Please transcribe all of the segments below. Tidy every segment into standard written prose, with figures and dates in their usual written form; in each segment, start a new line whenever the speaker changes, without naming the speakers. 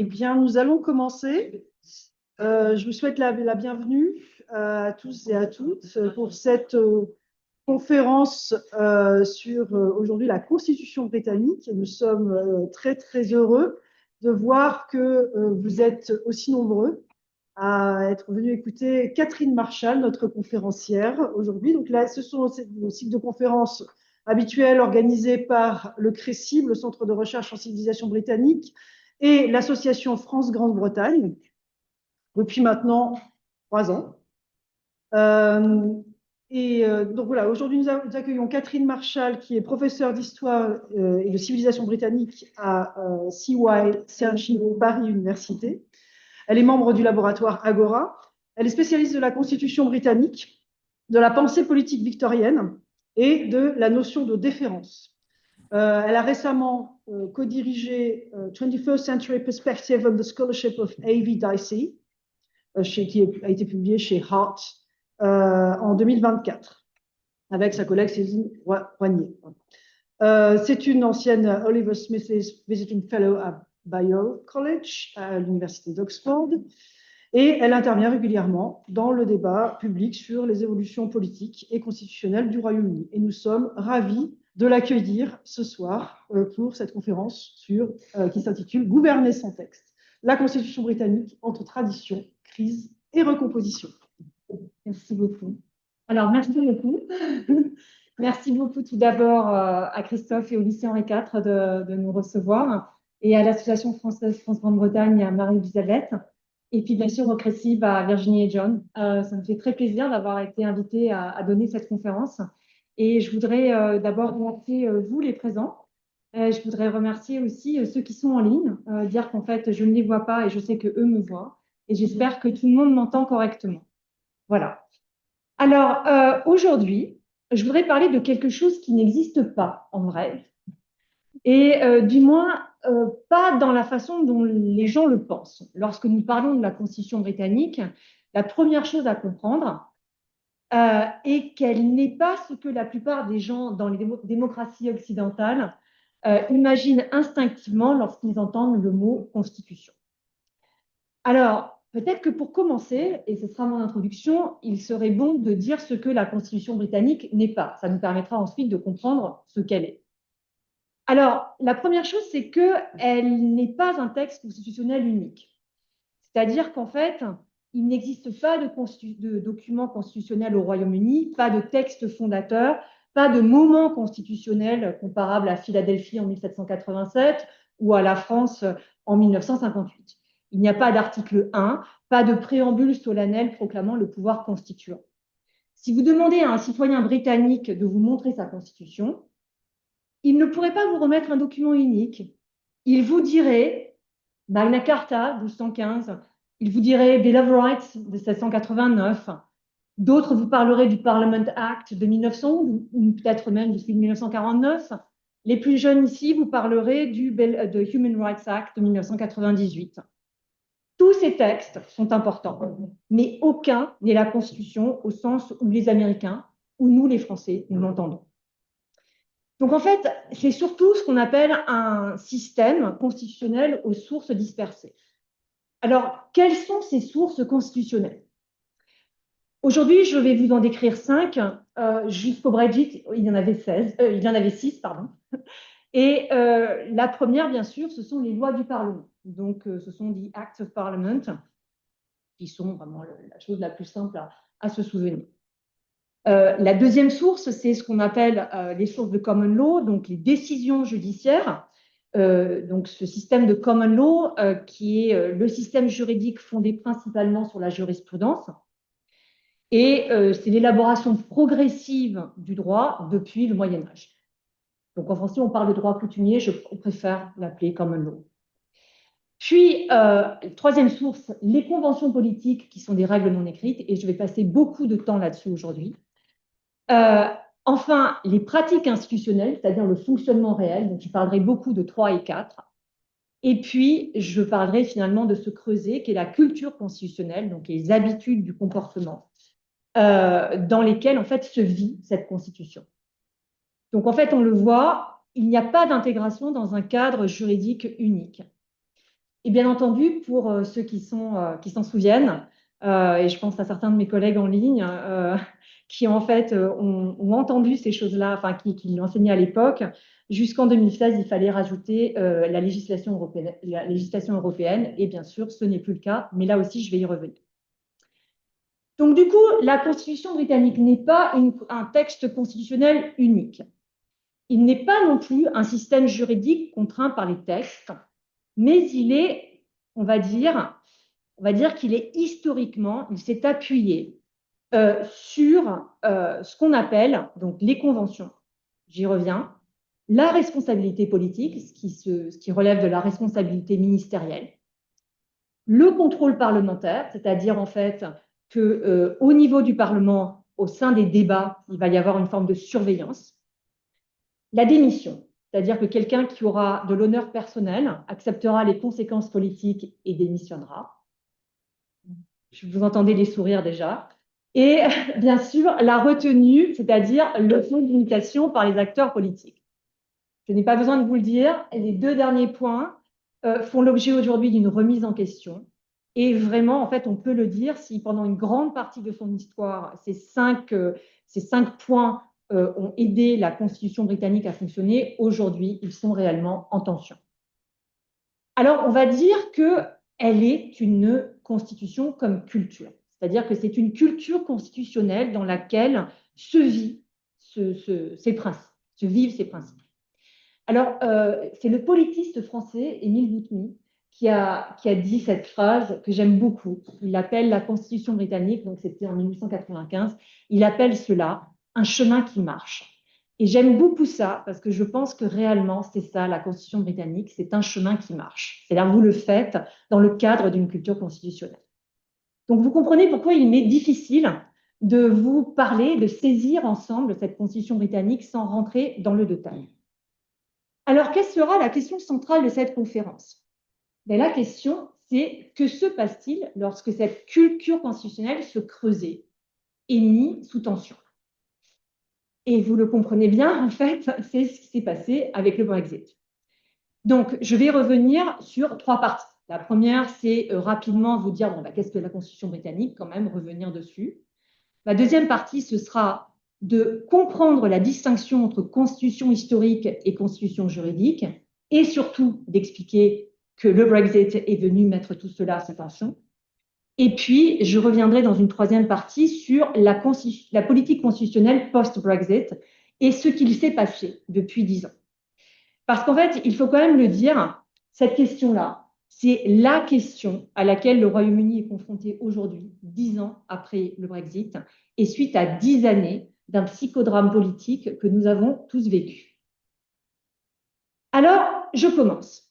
Eh bien, nous allons commencer. Je vous souhaite la bienvenue à tous et à toutes pour cette conférence sur aujourd'hui la Constitution britannique. Et nous sommes très, très heureux de voir que vous êtes aussi nombreux à être venus écouter Catherine Marshall, notre conférencière aujourd'hui. Donc là, ce sont le cycle de conférences habituel organisé par le CRECIB, le Centre de recherche en civilisation britannique, et l'association France-Grande-Bretagne, depuis maintenant 3 ans. Donc voilà, aujourd'hui nous accueillons Catherine Marshall, qui est professeure d'histoire et de civilisation britannique à CY Cergy Paris Université. Elle est membre du laboratoire Agora. Elle est spécialiste de la Constitution britannique, de la pensée politique victorienne et de la notion de déférence. Elle a récemment co-dirigé 21st Century Perspective on the Scholarship of A.V. Dicey, qui a été publié chez Hart en 2024, avec sa collègue Céline Roignet. C'est une ancienne Oliver Smith Visiting Fellow à Balliol College, à l'Université d'Oxford, et elle intervient régulièrement dans le débat public sur les évolutions politiques et constitutionnelles du Royaume-Uni. Et nous sommes ravis de l'accueillir ce soir pour cette conférence qui s'intitule « Gouverner sans texte, la Constitution britannique entre tradition, crise et recomposition ».
Merci beaucoup. Alors, merci beaucoup. Merci beaucoup tout d'abord à Christophe et au lycée Henri IV de nous recevoir, et à l'Association française France-Grande-Bretagne et à Marie-Elisabeth, et puis bien sûr au CRECIB à Virginie et John. Ça me fait très plaisir d'avoir été invitée à donner cette conférence. Et je voudrais d'abord remercier vous les présents. Je voudrais remercier aussi ceux qui sont en ligne, dire qu'en fait je ne les vois pas et je sais qu'eux me voient. Et j'espère que tout le monde m'entend correctement. Voilà. Alors, aujourd'hui, je voudrais parler de quelque chose qui n'existe pas en vrai, et du moins pas dans la façon dont les gens le pensent. Lorsque nous parlons de la Constitution britannique, la première chose à comprendre est qu'elle n'est pas ce que la plupart des gens dans les démocraties occidentales imaginent instinctivement lorsqu'ils entendent le mot Constitution. Alors, peut-être que pour commencer, et ce sera mon introduction, il serait bon de dire ce que la Constitution britannique n'est pas. Ça nous permettra ensuite de comprendre ce qu'elle est. Alors, la première chose, c'est qu'elle n'est pas un texte constitutionnel unique. C'est-à-dire qu'en fait, il n'existe pas de document constitutionnel au Royaume-Uni, pas de texte fondateur, pas de moment constitutionnel comparable à Philadelphie en 1787 ou à la France en 1958. Il n'y a pas d'article 1, pas de préambule solennel proclamant le pouvoir constituant. Si vous demandez à un citoyen britannique de vous montrer sa constitution, il ne pourrait pas vous remettre un document unique. Il vous dirait Magna Carta, 1215, il vous dirait Bill of Rights de 1789, d'autres vous parleraient du Parliament Act de 1900 ou peut-être même de celui de 1949. Les plus jeunes ici vous parleraient de Human Rights Act de 1998. Tous ces textes sont importants, mais aucun n'est la Constitution au sens où les Américains, ou nous les Français, nous l'entendons. Donc en fait, c'est surtout ce qu'on appelle un système constitutionnel aux sources dispersées. Alors, quelles sont ces sources constitutionnelles? Aujourd'hui, je vais vous en décrire 5. Jusqu'au Brexit, il y en avait 6, pardon. Et la première, bien sûr, ce sont les lois du Parlement. Donc, ce sont les Acts of Parliament, qui sont vraiment la chose la plus simple à se souvenir. La deuxième source, c'est ce qu'on appelle les sources de common law, donc les décisions judiciaires. Donc, ce système de common law, qui est le système juridique fondé principalement sur la jurisprudence. Et c'est l'élaboration progressive du droit depuis le Moyen-Âge. Donc, en français, on parle de droit coutumier, je préfère l'appeler common law. Puis, troisième source, les conventions politiques, qui sont des règles non écrites, et je vais passer beaucoup de temps là-dessus aujourd'hui. Enfin, les pratiques institutionnelles, c'est-à-dire le fonctionnement réel, donc je parlerai beaucoup de 3 et 4. Et puis, je parlerai finalement de ce creuset qui est la culture constitutionnelle, donc les habitudes du comportement, dans lesquelles en fait se vit cette constitution. Donc en fait, on le voit, il n'y a pas d'intégration dans un cadre juridique unique. Et bien entendu, pour ceux qui s'en souviennent, et je pense à certains de mes collègues en ligne qui en fait ont entendu ces choses-là, enfin qui l'enseignaient à l'époque, jusqu'en 2016, il fallait rajouter la législation européenne, et bien sûr, ce n'est plus le cas, mais là aussi, je vais y revenir. Donc du coup, la Constitution britannique n'est pas un texte constitutionnel unique. Il n'est pas non plus un système juridique contraint par les textes, mais il est, on va dire qu'il est historiquement, il s'est appuyé sur ce qu'on appelle donc les conventions. J'y reviens. La responsabilité politique, ce qui relève de la responsabilité ministérielle. Le contrôle parlementaire, c'est-à-dire en fait que au niveau du Parlement, au sein des débats, il va y avoir une forme de surveillance. La démission, c'est-à-dire que quelqu'un qui aura de l'honneur personnel acceptera les conséquences politiques et démissionnera. Vous entendez les sourires déjà. Et bien sûr, la retenue, c'est-à-dire le fond d'imitation par les acteurs politiques. Je n'ai pas besoin de vous le dire, les deux derniers points font l'objet aujourd'hui d'une remise en question. Et vraiment, en fait, on peut le dire, si pendant une grande partie de son histoire, ces cinq points ont aidé la Constitution britannique à fonctionner, aujourd'hui, ils sont réellement en tension. Alors, on va dire qu'elle est une constitution comme culture. C'est-à-dire que c'est une culture constitutionnelle dans laquelle se vivent ces principes. Alors, c'est le politiste français Émile Douchny qui a dit cette phrase que j'aime beaucoup. Il appelle la Constitution britannique, donc c'était en 1895, il appelle cela un chemin qui marche. Et j'aime beaucoup ça parce que je pense que réellement, c'est ça, la Constitution britannique, c'est un chemin qui marche. C'est-à-dire vous le faites dans le cadre d'une culture constitutionnelle. Donc, vous comprenez pourquoi il m'est difficile de vous parler, de saisir ensemble cette Constitution britannique sans rentrer dans le détail. Alors, quelle sera la question centrale de cette conférence? La question, c'est que se passe-t-il lorsque cette culture constitutionnelle se creusait et mise sous tension? Et vous le comprenez bien, en fait, c'est ce qui s'est passé avec le Brexit. Donc, je vais revenir sur trois parties. La première, c'est rapidement vous dire, qu'est-ce que la Constitution britannique, quand même, revenir dessus. La deuxième partie, ce sera de comprendre la distinction entre constitution historique et constitution juridique, et surtout d'expliquer que le Brexit est venu mettre tout cela sous tension. Et puis, je reviendrai dans une troisième partie sur la politique constitutionnelle post-Brexit et ce qu'il s'est passé depuis 10 ans. Parce qu'en fait, il faut quand même le dire, cette question-là, c'est la question à laquelle le Royaume-Uni est confronté aujourd'hui, 10 ans après le Brexit, et suite à 10 années d'un psychodrame politique que nous avons tous vécu. Alors, je commence.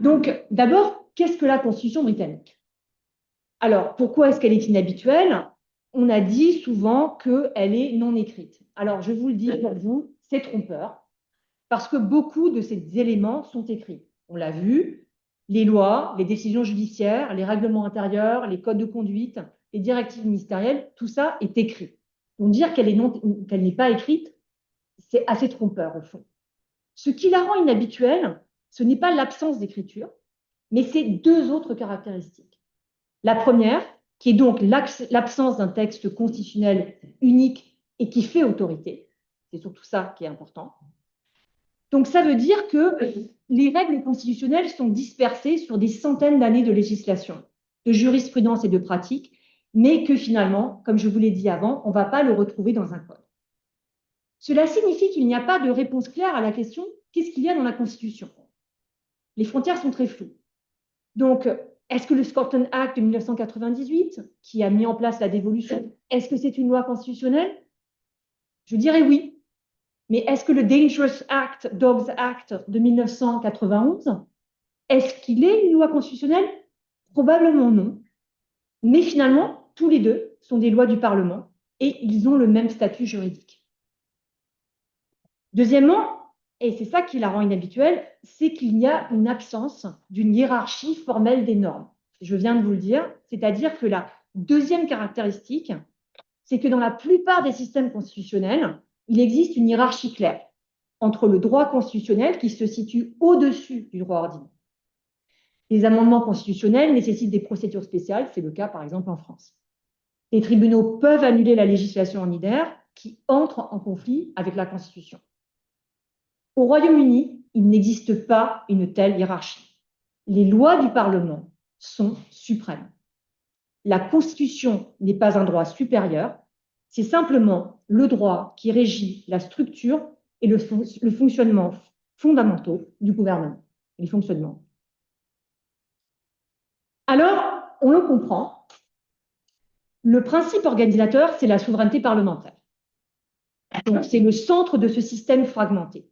Donc, d'abord, qu'est-ce que la Constitution britannique? Alors, pourquoi est-ce qu'elle est inhabituelle? On a dit souvent qu'elle est non écrite. Alors, je vous le dis pour vous, c'est trompeur, parce que beaucoup de ces éléments sont écrits. On l'a vu, les lois, les décisions judiciaires, les règlements intérieurs, les codes de conduite, les directives ministérielles, tout ça est écrit. Donc dire qu'elle n'est pas écrite, c'est assez trompeur au fond. Ce qui la rend inhabituelle, ce n'est pas l'absence d'écriture, mais c'est deux autres caractéristiques. La première, qui est donc l'absence d'un texte constitutionnel unique et qui fait autorité. C'est surtout ça qui est important. Donc ça veut dire que les règles constitutionnelles sont dispersées sur des centaines d'années de législation, de jurisprudence et de pratique, mais que finalement, comme je vous l'ai dit avant, on ne va pas le retrouver dans un code. Cela signifie qu'il n'y a pas de réponse claire à la question « qu'est-ce qu'il y a dans la Constitution ?» Les frontières sont très floues. Donc, est-ce que le Scotland Act de 1998, qui a mis en place la dévolution, est-ce que c'est une loi constitutionnelle? Je dirais oui. Mais est-ce que le Dangerous Act, Dogs Act de 1991, est-ce qu'il est une loi constitutionnelle? Probablement non. Mais finalement, tous les deux sont des lois du Parlement et ils ont le même statut juridique. Deuxièmement, et c'est ça qui la rend inhabituelle, c'est qu'il y a une absence d'une hiérarchie formelle des normes. Je viens de vous le dire, c'est-à-dire que la deuxième caractéristique, c'est que dans la plupart des systèmes constitutionnels, il existe une hiérarchie claire entre le droit constitutionnel qui se situe au-dessus du droit ordinaire. Les amendements constitutionnels nécessitent des procédures spéciales, c'est le cas par exemple en France. Les tribunaux peuvent annuler la législation en IDER qui entre en conflit avec la Constitution. Au Royaume-Uni, il n'existe pas une telle hiérarchie. Les lois du Parlement sont suprêmes. La Constitution n'est pas un droit supérieur, c'est simplement le droit qui régit la structure et le fonctionnement fondamentaux du gouvernement. Les fonctionnements. Alors, on le comprend, le principe organisateur, c'est la souveraineté parlementaire. Donc, c'est le centre de ce système fragmenté.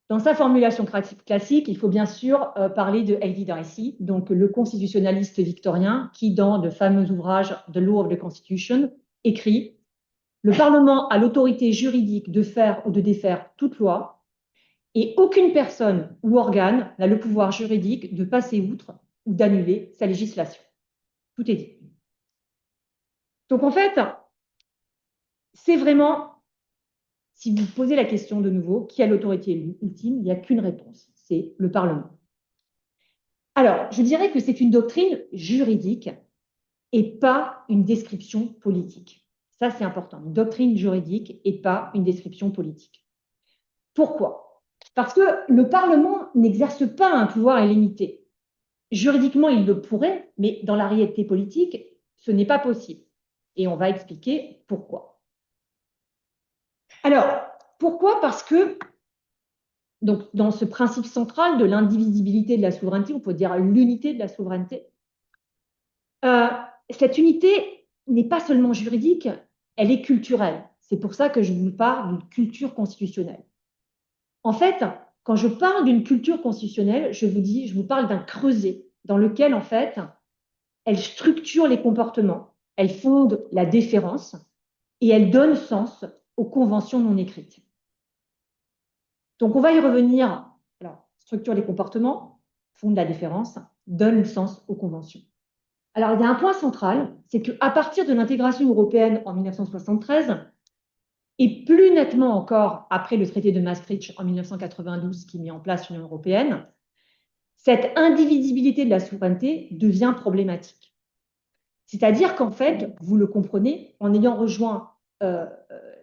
Dans sa formulation classique, il faut bien sûr parler de A.D. Dicey, donc le constitutionnaliste victorien, qui, dans de fameux ouvrages The Law of the Constitution, écrit « Le Parlement a l'autorité juridique de faire ou de défaire toute loi, et aucune personne ou organe n'a le pouvoir juridique de passer outre ou d'annuler sa législation. » Tout est dit. Donc en fait, c'est vraiment... Si vous posez la question de nouveau, qui a l'autorité ultime, il n'y a qu'une réponse, c'est le Parlement. Alors, je dirais que c'est une doctrine juridique et pas une description politique. Ça, c'est important, une doctrine juridique et pas une description politique. Pourquoi? Parce que le Parlement n'exerce pas un pouvoir illimité. Juridiquement, il le pourrait, mais dans la réalité politique, ce n'est pas possible. Et on va expliquer pourquoi. Alors, pourquoi? Parce que donc, dans ce principe central de l'indivisibilité de la souveraineté, on peut dire l'unité de la souveraineté, cette unité n'est pas seulement juridique, elle est culturelle. C'est pour ça que je vous parle d'une culture constitutionnelle. En fait, quand je parle d'une culture constitutionnelle, je vous parle d'un creuset dans lequel, en fait, elle structure les comportements, elle fonde la déférence et elle donne sens aux conventions non écrites. Donc, on va y revenir. Alors, structure les comportements, fonde la déférence, donne sens aux conventions. Alors, il y a un point central, c'est qu'à partir de l'intégration européenne en 1973, et plus nettement encore après le traité de Maastricht en 1992 qui met en place l'Union européenne, cette indivisibilité de la souveraineté devient problématique. C'est-à-dire qu'en fait, vous le comprenez, en ayant rejoint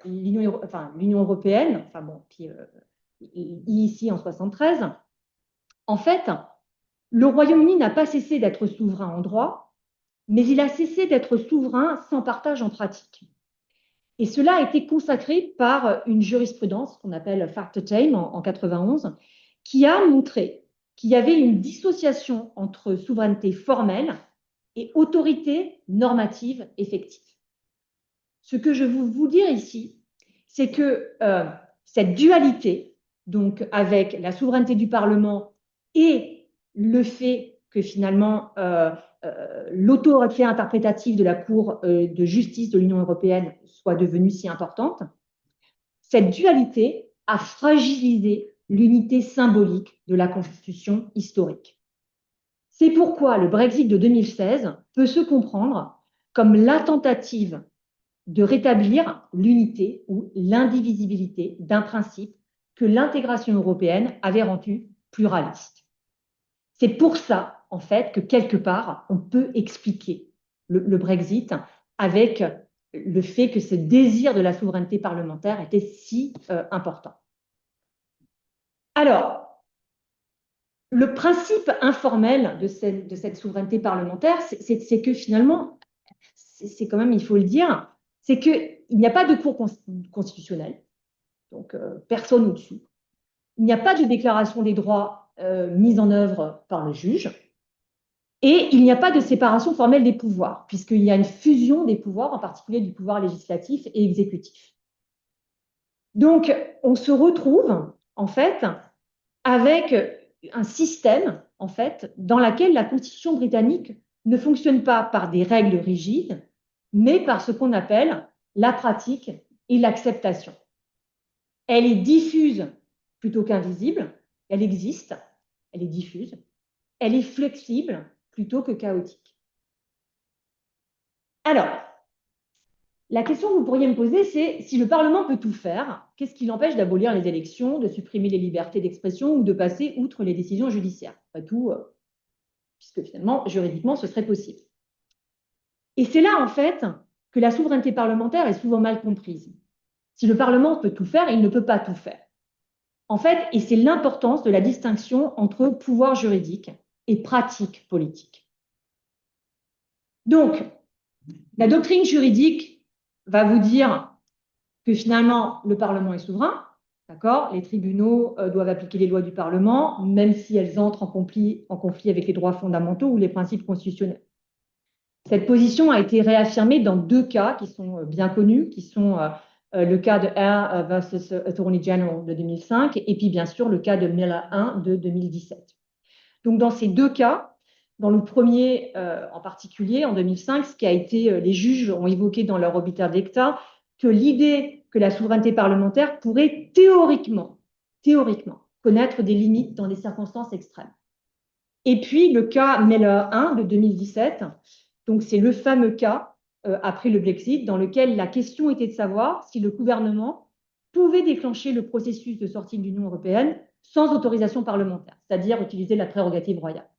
l'Union européenne, puis ici en 1973, en fait, le Royaume-Uni n'a pas cessé d'être souverain en droit, mais il a cessé d'être souverain sans partage en pratique. Et cela a été consacré par une jurisprudence qu'on appelle Factortame en 91, qui a montré qu'il y avait une dissociation entre souveraineté formelle et autorité normative effective. Ce que je veux vous dire ici, c'est que cette dualité, donc avec la souveraineté du Parlement et le fait que finalement l'autorité interprétative de la Cour de justice de l'Union européenne soit devenue si importante, cette dualité a fragilisé l'unité symbolique de la Constitution historique. C'est pourquoi le Brexit de 2016 peut se comprendre comme la tentative de rétablir l'unité ou l'indivisibilité d'un principe que l'intégration européenne avait rendu pluraliste. C'est pour ça, en fait, que quelque part, on peut expliquer le Brexit avec le fait que ce désir de la souveraineté parlementaire était si important. Alors, le principe informel de cette souveraineté parlementaire, c'est que finalement, c'est quand même, il faut le dire, c'est qu'il n'y a pas de cour constitutionnelle, donc personne au-dessous. Il n'y a pas de déclaration des droits mise en œuvre par le juge. Et il n'y a pas de séparation formelle des pouvoirs, puisqu'il y a une fusion des pouvoirs, en particulier du pouvoir législatif et exécutif. Donc, on se retrouve, en fait, avec un système, en fait, dans lequel la Constitution britannique ne fonctionne pas par des règles rigides, mais par ce qu'on appelle la pratique et l'acceptation. Elle est diffuse plutôt qu'invisible, elle existe, elle est diffuse, elle est flexible plutôt que chaotique. Alors, la question que vous pourriez me poser, c'est si le Parlement peut tout faire, qu'est-ce qui l'empêche d'abolir les élections, de supprimer les libertés d'expression ou de passer outre les décisions judiciaires? Après tout, puisque finalement, juridiquement, ce serait possible. Et c'est là, en fait, que la souveraineté parlementaire est souvent mal comprise. Si le Parlement peut tout faire, il ne peut pas tout faire. En fait, et c'est l'importance de la distinction entre pouvoir juridique et pratique politique. Donc, la doctrine juridique va vous dire que finalement, le Parlement est souverain, d'accord? Les tribunaux doivent appliquer les lois du Parlement, même si elles entrent en conflit avec les droits fondamentaux ou les principes constitutionnels. Cette position a été réaffirmée dans 2 cas qui sont bien connus, qui sont le cas de Eyre versus Attorney General de 2005 et puis bien sûr le cas de Miller 1 de 2017. Donc dans ces 2 cas, dans le premier en particulier, en 2005, ce qui a été, les juges ont évoqué dans leur obiter dicta que l'idée que la souveraineté parlementaire pourrait théoriquement connaître des limites dans des circonstances extrêmes. Et puis le cas Miller 1 de 2017, donc c'est le fameux cas après le Brexit dans lequel la question était de savoir si le gouvernement pouvait déclencher le processus de sortie de l'Union européenne sans autorisation parlementaire, c'est-à-dire utiliser la prérogative royale.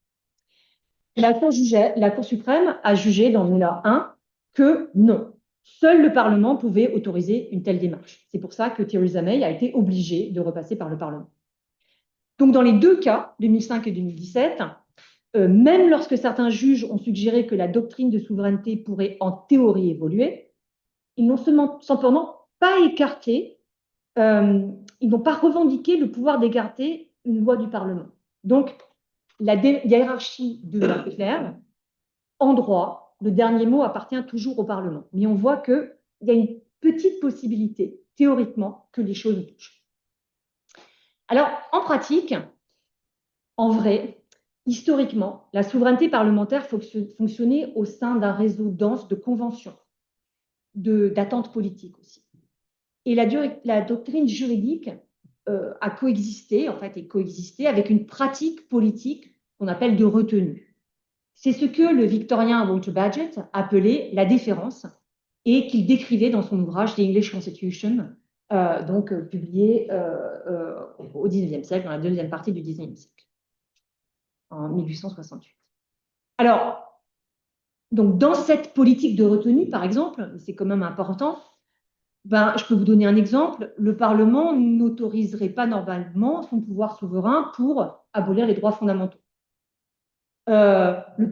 La Cour suprême a jugé dans Miller 1 que non, seul le Parlement pouvait autoriser une telle démarche. C'est pour ça que Theresa May a été obligée de repasser par le Parlement. Donc dans les 2 cas, 2005 et 2017, même lorsque certains juges ont suggéré que la doctrine de souveraineté pourrait en théorie évoluer, ils n'ont simplement pas écarté, ils n'ont pas revendiqué le pouvoir d'écarter une loi du Parlement. Donc, la hiérarchie devient claire. En droit, le dernier mot appartient toujours au Parlement. Mais on voit qu'il y a une petite possibilité, théoriquement, que les choses bougent. Alors, en pratique, en vrai, historiquement, la souveraineté parlementaire fonctionnait au sein d'un réseau dense de conventions, d'attentes politiques aussi. Et la doctrine juridique a coexisté, en fait, et coexisté avec une pratique politique qu'on appelle de retenue. C'est ce que le victorien Walter Bagehot appelait la déférence et qu'il décrivait dans son ouvrage The English Constitution, publié au XIXe siècle, dans la deuxième partie du XIXe siècle, en 1868. Alors, donc dans cette politique de retenue, par exemple, c'est quand même important, je peux vous donner un exemple. Le Parlement n'autoriserait pas normalement son pouvoir souverain pour abolir les droits fondamentaux. Le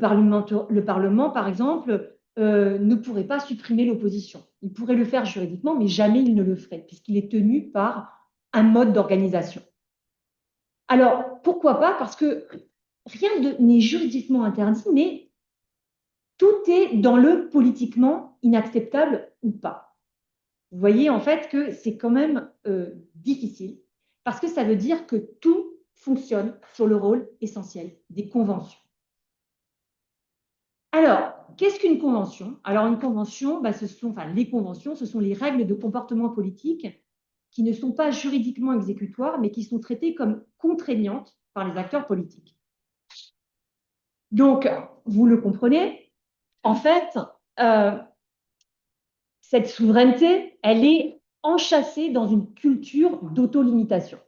Parlement, par exemple, ne pourrait pas supprimer l'opposition. Il pourrait le faire juridiquement, mais jamais il ne le ferait, puisqu'il est tenu par un mode d'organisation. Alors, pourquoi pas? Parce que rien n'est juridiquement interdit, mais tout est dans le politiquement inacceptable ou pas. Vous voyez en fait que c'est quand même difficile, parce que ça veut dire que tout fonctionne sur le rôle essentiel des conventions. Alors, qu'est-ce qu'une convention? Alors, une convention, les conventions, ce sont les règles de comportement politique qui ne sont pas juridiquement exécutoires, mais qui sont traitées comme contraignantes par les acteurs politiques. Donc, vous le comprenez, en fait, cette souveraineté, elle est enchâssée dans une culture d'auto-limitation.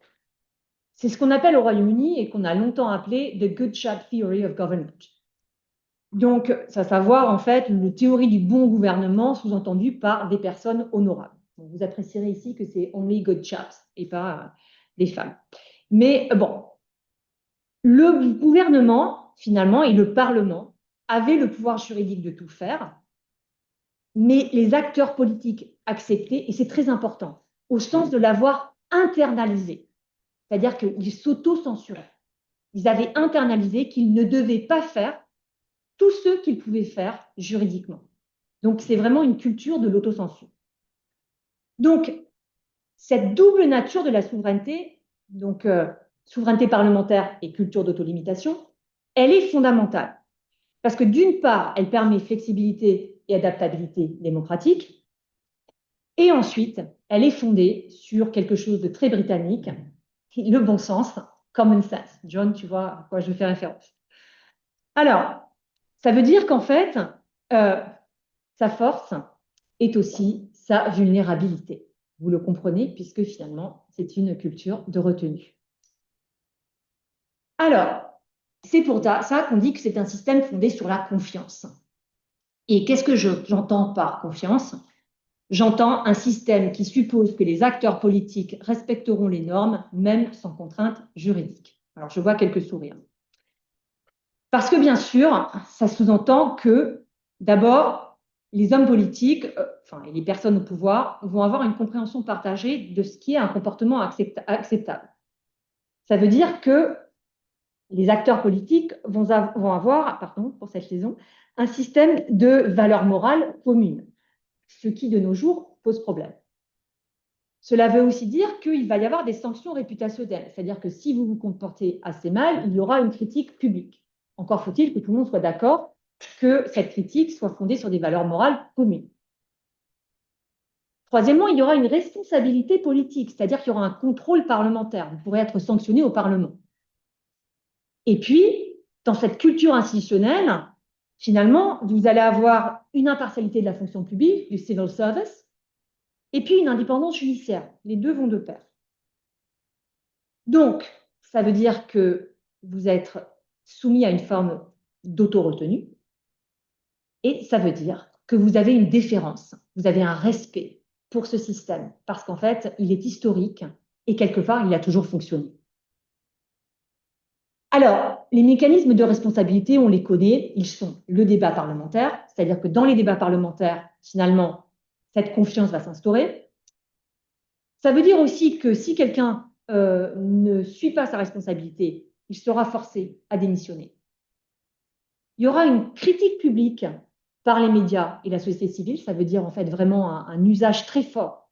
C'est ce qu'on appelle au Royaume-Uni et qu'on a longtemps appelé the good job theory of government. Donc, ça savoir en fait une théorie du bon gouvernement sous-entendue par des personnes honorables. Donc, vous apprécierez ici que c'est only good chaps et pas des femmes. Mais bon, le gouvernement finalement et le Parlement avaient le pouvoir juridique de tout faire, mais les acteurs politiques acceptaient, et c'est très important, au sens de l'avoir internalisé. C'est-à-dire qu'ils s'auto-censuraient. Ils avaient internalisé qu'ils ne devaient pas faire tout ce qu'ils pouvaient faire juridiquement. Donc, c'est vraiment une culture de l'autocensure. Donc, cette double nature de la souveraineté, donc souveraineté parlementaire et culture d'autolimitation, elle est fondamentale. Parce que d'une part, elle permet flexibilité et adaptabilité démocratique, et ensuite, elle est fondée sur quelque chose de très britannique, le bon sens, common sense. John, tu vois à quoi je fais référence. Alors, ça veut dire qu'en fait, sa force est aussi sa vulnérabilité. Vous le comprenez, puisque finalement, c'est une culture de retenue. Alors, C'est pour ça qu'on dit que c'est un système fondé sur la confiance. Et qu'est-ce que j'entends par confiance? J'entends un système qui suppose que les acteurs politiques respecteront les normes, même sans contrainte juridique. Alors, je vois quelques sourires. Parce que, bien sûr, ça sous-entend que, d'abord, les hommes politiques, et les personnes au pouvoir, vont avoir une compréhension partagée de ce qui est un comportement acceptable. Ça veut dire que les acteurs politiques vont avoir, pardon, pour cette raison, un système de valeurs morales communes, ce qui, de nos jours, pose problème. Cela veut aussi dire qu'il va y avoir des sanctions réputationnelles, c'est-à-dire que si vous vous comportez assez mal, il y aura une critique publique. Encore faut-il que tout le monde soit d'accord que cette critique soit fondée sur des valeurs morales communes. Troisièmement, il y aura une responsabilité politique, c'est-à-dire qu'il y aura un contrôle parlementaire. Vous pourrez être sanctionné au Parlement. Et puis, dans cette culture institutionnelle, finalement, vous allez avoir une impartialité de la fonction publique, du civil service, et puis une indépendance judiciaire. Les deux vont de pair. Donc, ça veut dire que vous êtes soumis à une forme d'auto-retenue, et ça veut dire que vous avez une déférence, vous avez un respect pour ce système, parce qu'en fait, il est historique et quelque part, il a toujours fonctionné. Alors, les mécanismes de responsabilité, on les connaît, ils sont le débat parlementaire, c'est-à-dire que dans les débats parlementaires, finalement, cette confiance va s'instaurer. Ça veut dire aussi que si quelqu'un ne suit pas sa responsabilité, il sera forcé à démissionner. Il y aura une critique publique par les médias et la société civile, ça veut dire en fait vraiment un usage très fort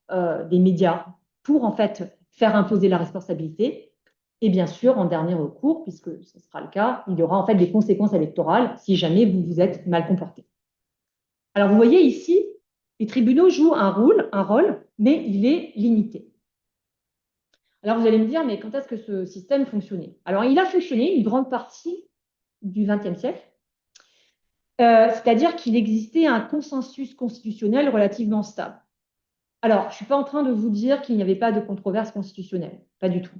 des médias pour en fait faire imposer la responsabilité. Et bien sûr, en dernier recours, puisque ce sera le cas, il y aura en fait des conséquences électorales si jamais vous vous êtes mal comporté. Alors vous voyez ici, les tribunaux jouent un rôle, mais il est limité. Alors vous allez me dire, mais quand est-ce que ce système fonctionnait? Alors il a fonctionné une grande partie du XXe siècle, c'est-à-dire qu'il existait un consensus constitutionnel relativement stable. Alors, je ne suis pas en train de vous dire qu'il n'y avait pas de controverse constitutionnelle, pas du tout.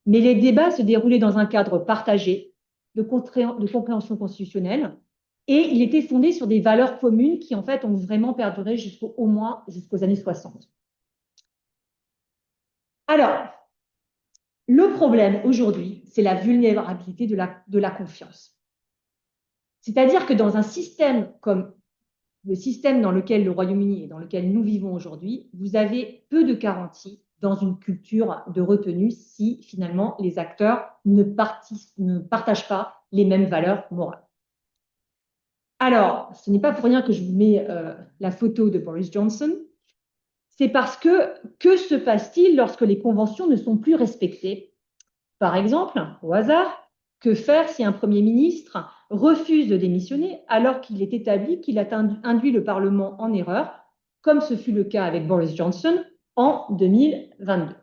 Mais les débats se déroulaient dans un cadre partagé de compréhension constitutionnelle et il était fondé sur des valeurs communes qui, en fait, ont vraiment perduré au moins jusqu'aux années 60. Alors, le problème aujourd'hui, c'est la vulnérabilité de la confiance. C'est-à-dire que dans un système comme le système dans lequel le Royaume-Uni et dans lequel nous vivons aujourd'hui, vous avez peu de garanties dans une culture de retenue si finalement les acteurs ne partagent pas les mêmes valeurs morales. Alors, ce n'est pas pour rien que je vous mets la photo de Boris Johnson. C'est parce que se passe-t-il lorsque les conventions ne sont plus respectées? Par exemple, au hasard, que faire si un Premier ministre refuse de démissionner alors qu'il est établi qu'il a induit le Parlement en erreur, comme ce fut le cas avec Boris Johnson en 2022?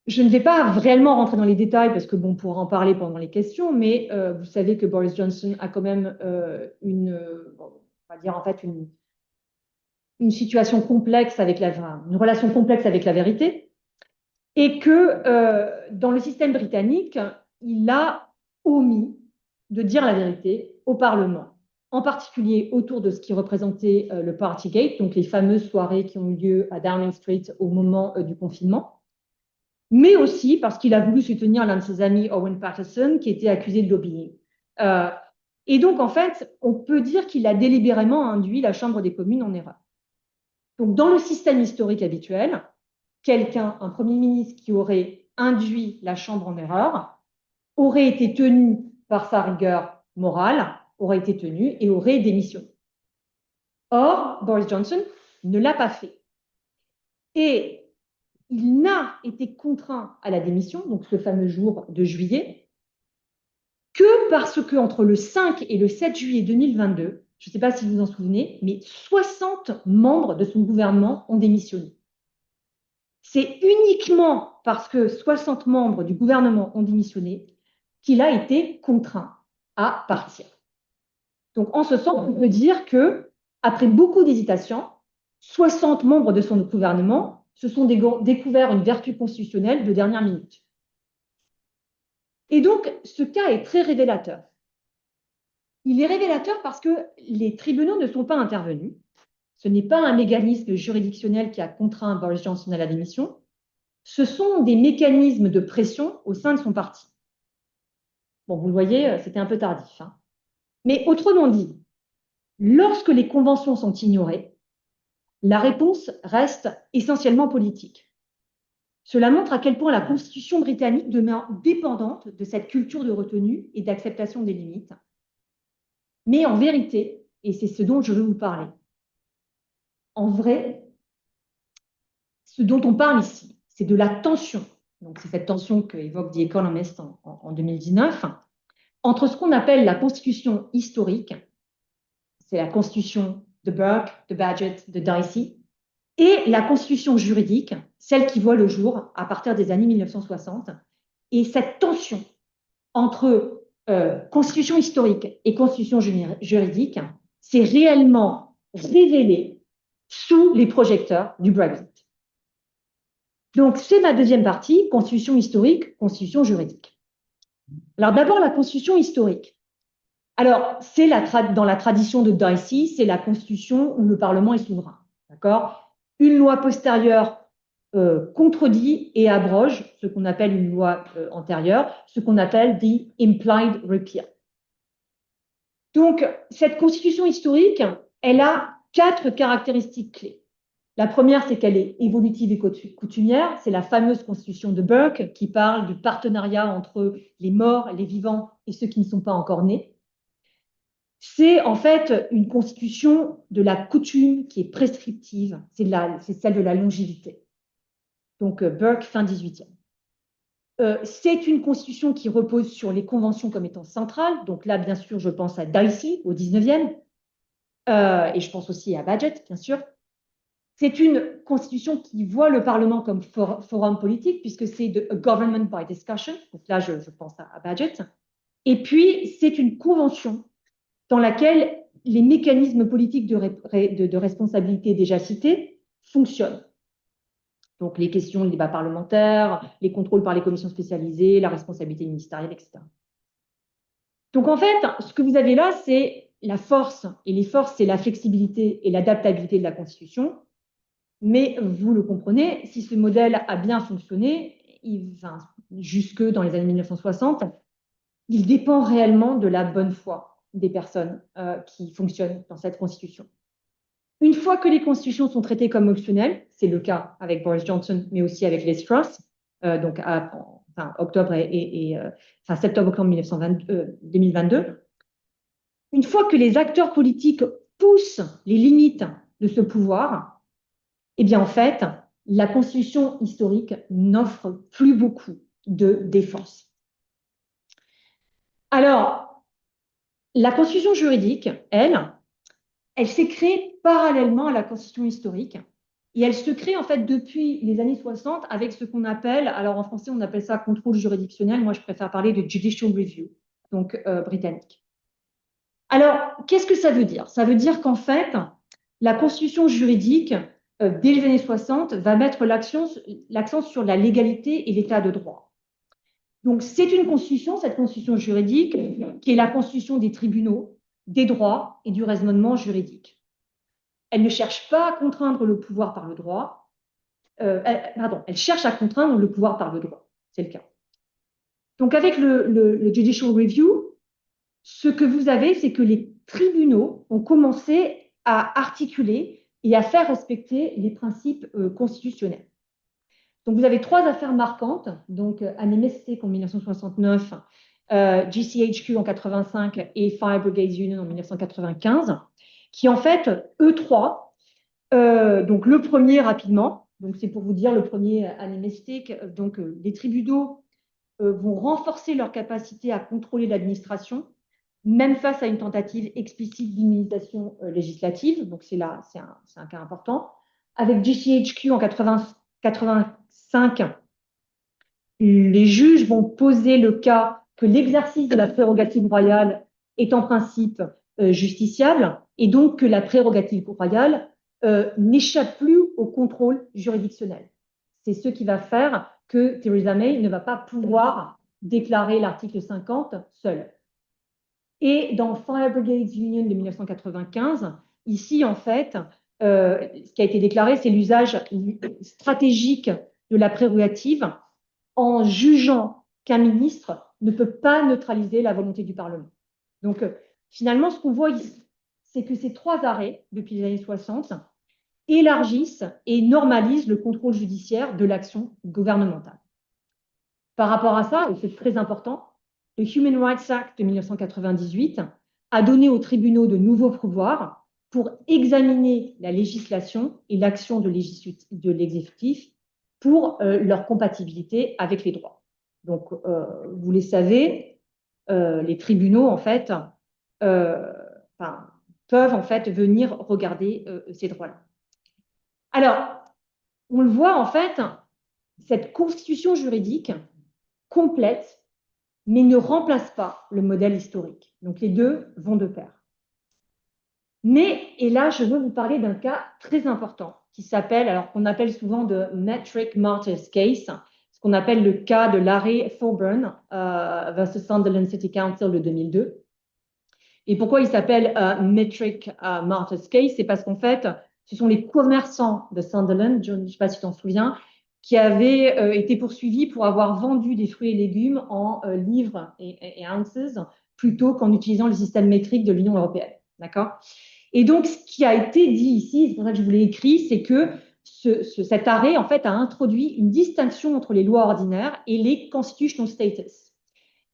Je ne vais pas réellement rentrer dans les détails parce que on pourra en parler pendant les questions, mais vous savez que Boris Johnson a quand même on va dire en fait une situation complexe une relation complexe avec la vérité. Et que dans le système britannique, il a omis de dire la vérité au Parlement, en particulier autour de ce qui représentait le Partygate, donc les fameuses soirées qui ont eu lieu à Downing Street au moment du confinement, mais aussi parce qu'il a voulu soutenir l'un de ses amis, Owen Paterson, qui était accusé de lobbying. Et donc, en fait, on peut dire qu'il a délibérément induit la Chambre des communes en erreur. Donc, dans le système historique habituel, un Premier ministre qui aurait induit la Chambre en erreur, aurait été tenu par sa rigueur morale, aurait été tenu et aurait démissionné. Or, Boris Johnson ne l'a pas fait. Et il n'a été contraint à la démission, donc ce fameux jour de juillet, que parce qu'entre le 5 et le 7 juillet 2022, je ne sais pas si vous vous en souvenez, mais 60 membres de son gouvernement ont démissionné. C'est uniquement parce que 60 membres du gouvernement ont démissionné qu'il a été contraint à partir. Donc, en ce sens, on peut dire que, après beaucoup d'hésitations, 60 membres de son gouvernement se sont découvert une vertu constitutionnelle de dernière minute. Et donc, ce cas est très révélateur. Il est révélateur parce que les tribunaux ne sont pas intervenus. Ce n'est pas un mécanisme juridictionnel qui a contraint Boris Johnson à la démission. Ce sont des mécanismes de pression au sein de son parti. Bon, vous le voyez, c'était un peu tardif, hein. Mais autrement dit, lorsque les conventions sont ignorées, la réponse reste essentiellement politique. Cela montre à quel point la Constitution britannique demeure dépendante de cette culture de retenue et d'acceptation des limites. Mais en vérité, et c'est ce dont je veux vous parler, en vrai, ce dont on parle ici, c'est de la tension. Donc, c'est cette tension qu'évoque The Economist en 2019, entre ce qu'on appelle la Constitution historique, c'est la Constitution de Burke, de Badgett, de Dicey, et la Constitution juridique, celle qui voit le jour à partir des années 1960. Et cette tension entre Constitution historique et Constitution juridique s'est réellement révélée sous les projecteurs du Brexit. Donc, c'est ma deuxième partie, Constitution historique, Constitution juridique. Alors, d'abord, la Constitution historique. Alors, c'est dans la tradition de Dicey, c'est la Constitution où le Parlement est souverain. D'accord ? Une loi postérieure contredit et abroge ce qu'on appelle une loi antérieure, ce qu'on appelle the implied repeal. Donc, cette Constitution historique, elle a 4 caractéristiques clés. La première, c'est qu'elle est évolutive et coutumière. C'est la fameuse Constitution de Burke qui parle du partenariat entre les morts, les vivants et ceux qui ne sont pas encore nés. C'est en fait une constitution de la coutume qui est prescriptive, c'est celle de la longévité. Donc Burke, fin 18e. C'est une constitution qui repose sur les conventions comme étant centrales. Donc là, bien sûr, je pense à Dicey au 19e, et je pense aussi à Badgett, bien sûr. C'est une constitution qui voit le Parlement comme forum politique, puisque c'est de government by discussion. Donc là, je pense à Badgett. Et puis, c'est une convention dans laquelle les mécanismes politiques de responsabilité déjà cités fonctionnent. Donc, les questions, le débat parlementaire, les contrôles par les commissions spécialisées, la responsabilité ministérielle, etc. Donc, en fait, ce que vous avez là, c'est la force. Et les forces, c'est la flexibilité et l'adaptabilité de la Constitution. Mais vous le comprenez, si ce modèle a bien fonctionné, jusque dans les années 1960, il dépend réellement de la bonne foi des personnes qui fonctionnent dans cette constitution. Une fois que les constitutions sont traitées comme optionnelles, c'est le cas avec Boris Johnson, mais aussi avec Liz Truss, donc septembre-octobre 2022. Une fois que les acteurs politiques poussent les limites de ce pouvoir, eh bien en fait, la constitution historique n'offre plus beaucoup de défense. Alors, la constitution juridique, elle s'est créée parallèlement à la constitution historique. Et elle se crée en fait depuis les années 60 avec ce qu'on appelle, alors en français on appelle ça contrôle juridictionnel, moi je préfère parler de judicial review, donc britannique. Alors, qu'est-ce que ça veut dire? Ça veut dire qu'en fait, la constitution juridique, dès les années 60, va mettre l'accent sur la légalité et l'état de droit. Donc, c'est une constitution, cette constitution juridique, qui est la constitution des tribunaux, des droits et du raisonnement juridique. Elle ne cherche pas à contraindre le pouvoir par le droit. Elle cherche à contraindre le pouvoir par le droit. C'est le cas. Donc, avec le Judicial Review, ce que vous avez, c'est que les tribunaux ont commencé à articuler et à faire respecter les principes constitutionnels. Donc, vous avez 3 affaires marquantes, donc Anemestic en 1969, GCHQ en 85 et Fire Brigade Union en 1995, qui en fait, eux 3, donc le premier rapidement, donc c'est pour vous dire le premier Anemestic, donc les tribunaux vont renforcer leur capacité à contrôler l'administration, même face à une tentative explicite d'immunisation législative, donc c'est un cas important. Avec GCHQ en 85, les juges vont poser le cas que l'exercice de la prérogative royale est en principe justiciable et donc que la prérogative royale n'échappe plus au contrôle juridictionnel. C'est ce qui va faire que Theresa May ne va pas pouvoir déclarer l'article 50 seul. Et dans Fire Brigades Union de 1995, ici, en fait, ce qui a été déclaré, c'est l'usage stratégique de la prérogative en jugeant qu'un ministre ne peut pas neutraliser la volonté du Parlement. Donc, finalement, ce qu'on voit ici, c'est que ces 3 arrêts, depuis les années 60, élargissent et normalisent le contrôle judiciaire de l'action gouvernementale. Par rapport à ça, et c'est très important, le Human Rights Act de 1998 a donné aux tribunaux de nouveaux pouvoirs pour examiner la législation et l'action de l'exécutif pour leur compatibilité avec les droits. Donc, vous les savez, les tribunaux, en fait, peuvent en fait venir regarder ces droits-là. Alors, on le voit, en fait, cette constitution juridique complète, mais ne remplace pas le modèle historique. Donc, les deux vont de pair. Mais, et là, je veux vous parler d'un cas très important qui s'appelle, alors qu'on appelle souvent de Metric Martyrs Case, ce qu'on appelle le cas de l'arrêt Thorburn versus Sunderland City Council de 2002. Et pourquoi il s'appelle Metric Martyrs Case? C'est parce qu'en fait, ce sont les commerçants de Sunderland, je ne sais pas si tu t'en souviens, qui avaient été poursuivis pour avoir vendu des fruits et légumes en livres et ounces plutôt qu'en utilisant le système métrique de l'Union européenne. D'accord? Et donc, ce qui a été dit ici, c'est pour ça que je vous l'ai écrit, c'est que cet arrêt, en fait, a introduit une distinction entre les lois ordinaires et les constitutional status.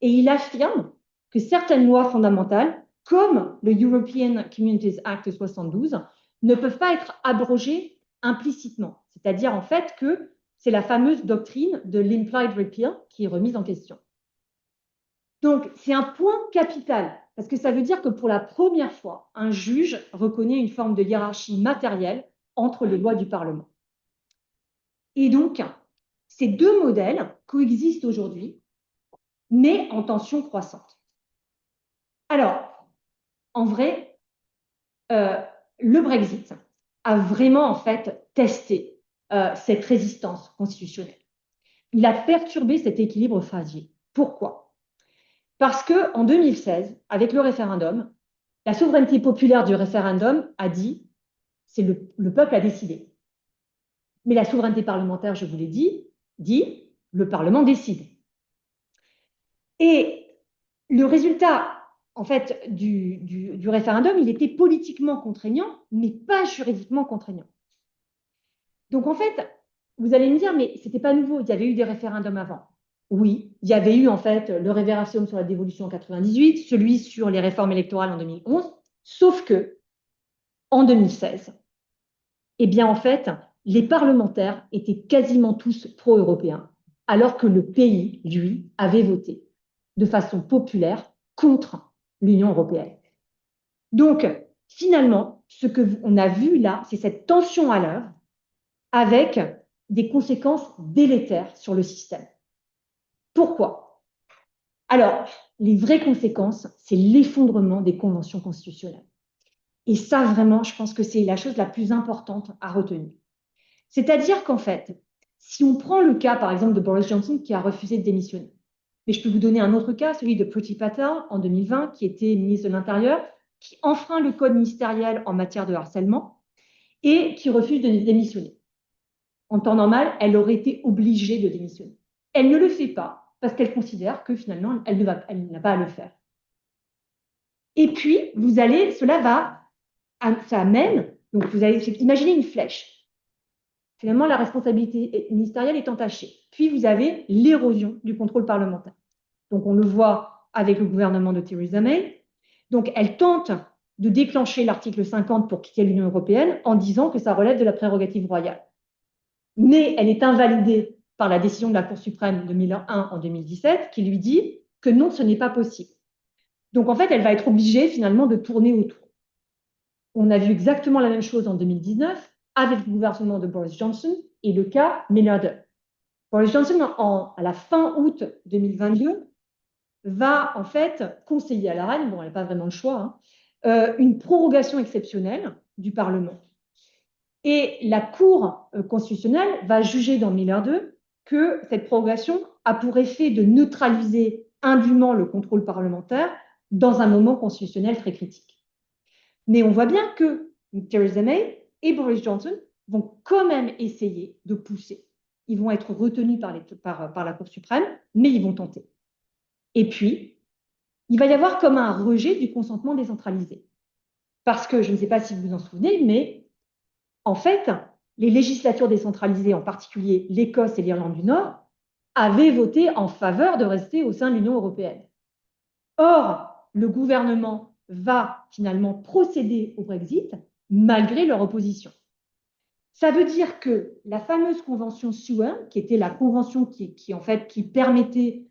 Et il affirme que certaines lois fondamentales, comme le European Communities Act 72, ne peuvent pas être abrogées implicitement. C'est-à-dire, en fait, que c'est la fameuse doctrine de l'implied repeal qui est remise en question. Donc, c'est un point capital, parce que ça veut dire que pour la première fois, un juge reconnaît une forme de hiérarchie matérielle entre les lois du Parlement. Et donc, ces deux modèles coexistent aujourd'hui, mais en tension croissante. Alors, en vrai, le Brexit a vraiment, en fait, testé cette résistance constitutionnelle. Il a perturbé cet équilibre fragile. Pourquoi? Parce qu'en 2016, avec le référendum, la souveraineté populaire du référendum a dit, c'est le peuple a décidé. Mais la souveraineté parlementaire, je vous l'ai dit, le Parlement décide. Et le résultat, en fait, du référendum, il était politiquement contraignant, mais pas juridiquement contraignant. Donc, en fait, vous allez me dire, mais ce n'était pas nouveau, il y avait eu des référendums avant. Oui, il y avait eu, en fait, le référendum sur la dévolution en 98, celui sur les réformes électorales en 2011, sauf que, en 2016, eh bien, en fait, les parlementaires étaient quasiment tous pro-européens, alors que le pays, lui, avait voté de façon populaire contre l'Union européenne. Donc, finalement, ce qu'on a vu là, c'est cette tension à l'œuvre avec des conséquences délétères sur le système. Pourquoi? Alors, les vraies conséquences, c'est l'effondrement des conventions constitutionnelles. Et ça, vraiment, je pense que c'est la chose la plus importante à retenir. C'est-à-dire qu'en fait, si on prend le cas, par exemple, de Boris Johnson qui a refusé de démissionner, mais je peux vous donner un autre cas, celui de Priti Patel en 2020, qui était ministre de l'Intérieur, qui enfreint le code ministériel en matière de harcèlement et qui refuse de démissionner. En temps normal, elle aurait été obligée de démissionner. Elle ne le fait pas parce qu'elle considère que finalement, elle n'a pas à le faire. Et puis, ça amène, donc vous allez imaginer une flèche. Finalement, la responsabilité ministérielle est entachée. Puis, vous avez l'érosion du contrôle parlementaire. Donc, on le voit avec le gouvernement de Theresa May. Donc, elle tente de déclencher l'article 50 pour quitter l'Union européenne en disant que ça relève de la prérogative royale. Mais elle est invalidée par la décision de la Cour suprême de Miller 1 en 2017 qui lui dit que non, ce n'est pas possible. Donc, en fait, elle va être obligée finalement de tourner autour. On a vu exactement la même chose en 2019 avec le gouvernement de Boris Johnson et le cas Miller 2. Boris Johnson, à la fin août 2022, va en fait conseiller à la reine, bon, elle n'a pas vraiment le choix, une prorogation exceptionnelle du Parlement. Et la Cour constitutionnelle va juger dans Miller 2 que cette prorogation a pour effet de neutraliser indûment le contrôle parlementaire dans un moment constitutionnel très critique. Mais on voit bien que Theresa May et Boris Johnson vont quand même essayer de pousser. Ils vont être retenus par la Cour suprême, mais ils vont tenter. Et puis, il va y avoir comme un rejet du consentement décentralisé. Parce que, je ne sais pas si vous vous en souvenez, mais en fait, les législatures décentralisées, en particulier l'Écosse et l'Irlande du Nord, avaient voté en faveur de rester au sein de l'Union européenne. Or, le gouvernement va finalement procéder au Brexit malgré leur opposition. Ça veut dire que la fameuse convention Seward, qui était la convention qui permettait,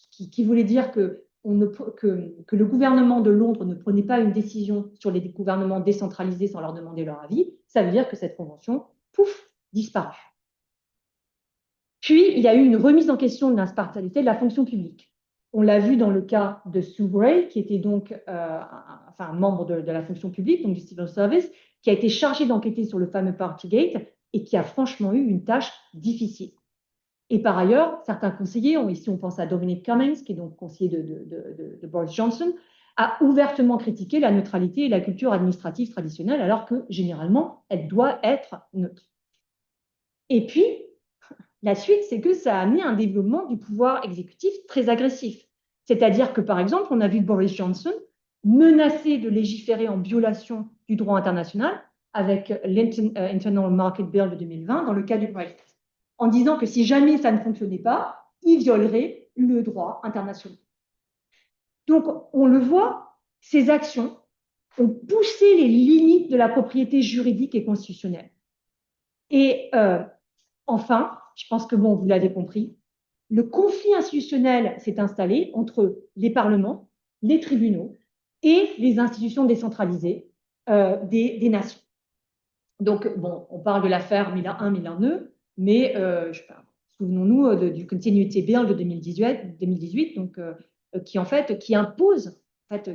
qui voulait dire que le gouvernement de Londres ne prenait pas une décision sur les gouvernements décentralisés sans leur demander leur avis, ça veut dire que cette convention, pouf, disparut. Puis, il y a eu une remise en question de l'impartialité de la fonction publique. On l'a vu dans le cas de Sue Gray, qui était donc un membre de la fonction publique, donc du civil service, qui a été chargé d'enquêter sur le fameux Partygate et qui a franchement eu une tâche difficile. Et par ailleurs, certains conseillers, ici on pense à Dominic Cummings, qui est donc conseiller de Boris Johnson, a ouvertement critiqué la neutralité et la culture administrative traditionnelle, alors que généralement, elle doit être neutre. Et puis, la suite, c'est que ça a amené un développement du pouvoir exécutif très agressif. C'est-à-dire que, par exemple, on a vu Boris Johnson menacer de légiférer en violation du droit international avec l'Internal Market Bill de 2020 dans le cas du Brexit, en disant que si jamais ça ne fonctionnait pas, il violerait le droit international. Donc, on le voit, ces actions ont poussé les limites de la propriété juridique et constitutionnelle. Et enfin, je pense que vous l'avez compris, le conflit institutionnel s'est installé entre les parlements, les tribunaux et les institutions décentralisées des nations. Donc, on parle de l'affaire Miller 1, Miller 2, mais souvenons-nous du Continuity Bill de 2018 donc, qui impose,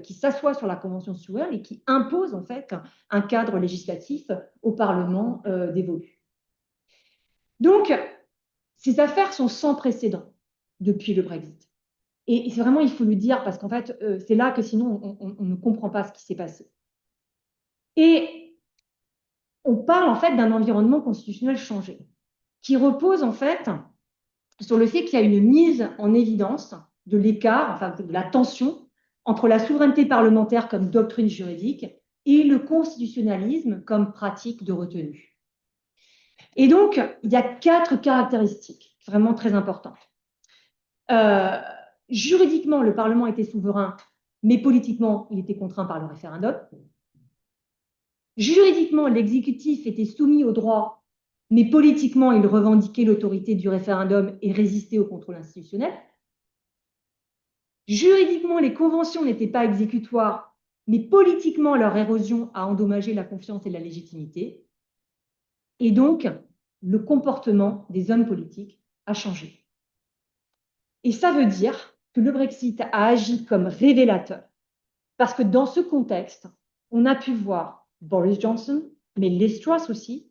qui s'assoit sur la Convention Seward et qui impose en fait un cadre législatif au Parlement dévolu. Donc, ces affaires sont sans précédent depuis le Brexit. Et c'est vraiment, il faut le dire, parce qu'en fait, c'est là que sinon, on ne comprend pas ce qui s'est passé. Et on parle en fait d'un environnement constitutionnel changé, qui repose en fait sur le fait qu'il y a une mise en évidence de l'écart, de la tension entre la souveraineté parlementaire comme doctrine juridique et le constitutionnalisme comme pratique de retenue. Et donc, il y a 4 caractéristiques vraiment très importantes. Juridiquement, le Parlement était souverain, mais politiquement, il était contraint par le référendum. Juridiquement, l'exécutif était soumis au droit, mais politiquement, il revendiquait l'autorité du référendum et résistait au contrôle institutionnel. Juridiquement, les conventions n'étaient pas exécutoires, mais politiquement, leur érosion a endommagé la confiance et la légitimité. Et donc, le comportement des hommes politiques a changé. Et ça veut dire que le Brexit a agi comme révélateur, parce que dans ce contexte, on a pu voir Boris Johnson, mais Liz Truss aussi,